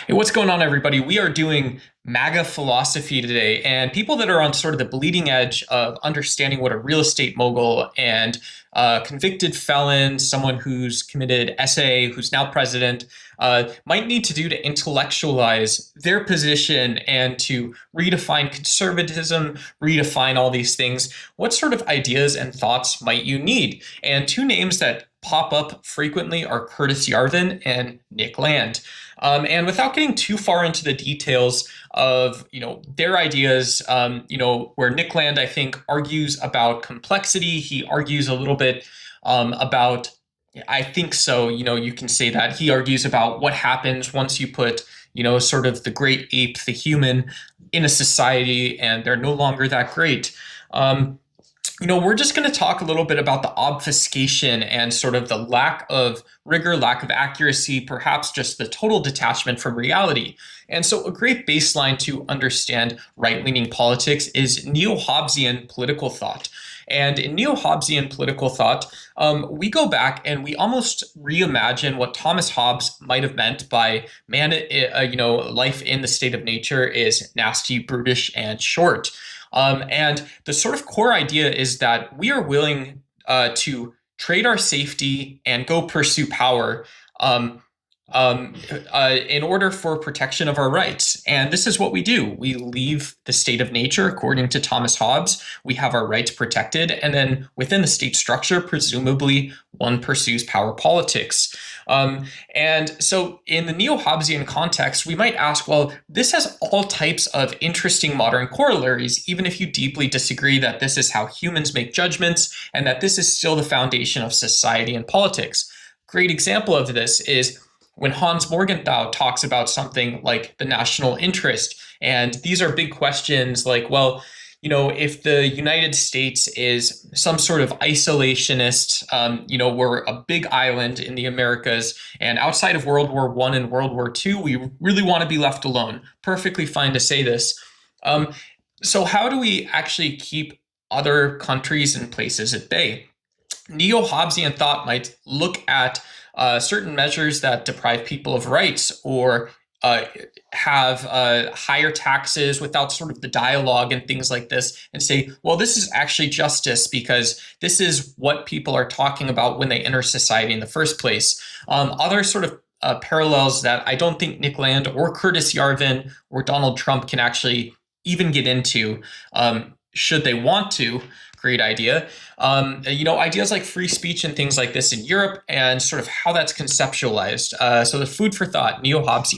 Hey, what's going on, everybody? We are doing MAGA philosophy today, and people that are on sort of the bleeding edge of understanding what a real estate mogul and convicted felon, someone who's committed SA, who's now president, might need to do to intellectualize their position and to redefine conservatism, redefine all these things. What sort of ideas and thoughts might you need? And two names that pop up frequently are Curtis Yarvin and Nick Land. And without getting too far into the details of their ideas, where Nick Land I think argues about complexity, he argues a little bit about. I think so. You can say that he argues about what happens once you put sort of the great ape, the human, in a society, and they're no longer that great. We're just going to talk a little bit about the obfuscation and sort of the lack of rigor, lack of accuracy, perhaps just the total detachment from reality. And so a great baseline to understand right-leaning politics is neo-Hobbesian political thought. And in neo-Hobbesian political thought, we go back and we almost reimagine what Thomas Hobbes might have meant by life in the state of nature is nasty, brutish, and short. And the sort of core idea is that we are willing to trade our safety and go pursue power in order for protection of our rights. And this is what we do. We leave the state of nature, according to Thomas Hobbes. We have our rights protected. And then within the state structure, presumably one pursues power politics. And so in the neo-Hobbesian context, we might ask, well, this has all types of interesting modern corollaries, even if you deeply disagree that this is how humans make judgments and that this is still the foundation of society and politics. Great example of this is when Hans Morgenthau talks about something like the national interest. And these are big questions like, well, if the United States is some sort of isolationist, we're a big island in the Americas, and outside of World War I and World War II, we really want to be left alone. Perfectly fine to say this. So how do we actually keep other countries and places at bay? Neo-Hobbesian thought might look at certain measures that deprive people of rights or have higher taxes without sort of the dialogue and things like this and say, well, this is actually justice because this is what people are talking about when they enter society in the first place. Other sort of parallels that I don't think Nick Land or Curtis Yarvin or Donald Trump can actually even get into, should they want to. Great idea. Ideas like free speech and things like this in Europe and sort of how that's conceptualized. So the food for thought, neo-Hobbesian.